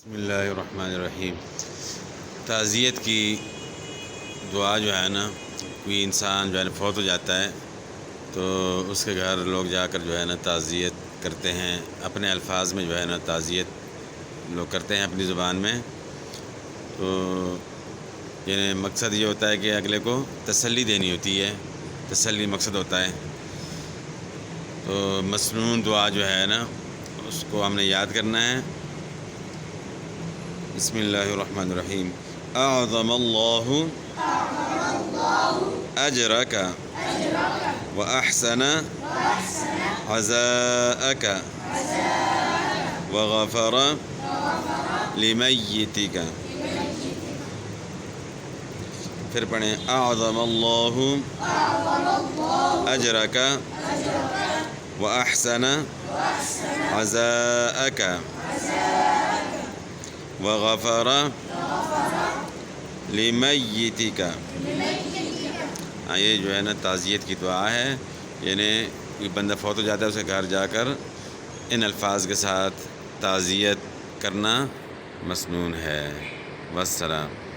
بسم اللہ الرحمن الرحیم۔ تعزیت کی دعا جو ہے نا، کوئی انسان جو ہے نا فوت ہو جاتا ہے تو اس کے گھر لوگ جا کر جو ہے نا تعزیت کرتے ہیں، اپنے الفاظ میں جو ہے نا تعزیت لوگ کرتے ہیں اپنی زبان میں۔ تو یعنی مقصد یہ ہوتا ہے کہ اگلے کو تسلی دینی ہوتی ہے، تسلی مقصد ہوتا ہے۔ تو مسنون دعا جو ہے نا اس کو ہم نے یاد کرنا ہے۔ بسم اللہ الرحمن الرحیم۔ اعظم اللہ اجرک واحسن عزاءک وغفر لمیتک۔ پھر پڑھیں اعظم اللہ اجرک واحسن عزاءک وغفر لمیتک۔ یہ جو ہے نا تعزیت کی دعا ہے، یعنی کوئی بندہ فوت ہو جاتا ہے، اسے گھر جا کر ان الفاظ کے ساتھ تعزیت کرنا مسنون ہے۔ والسلام۔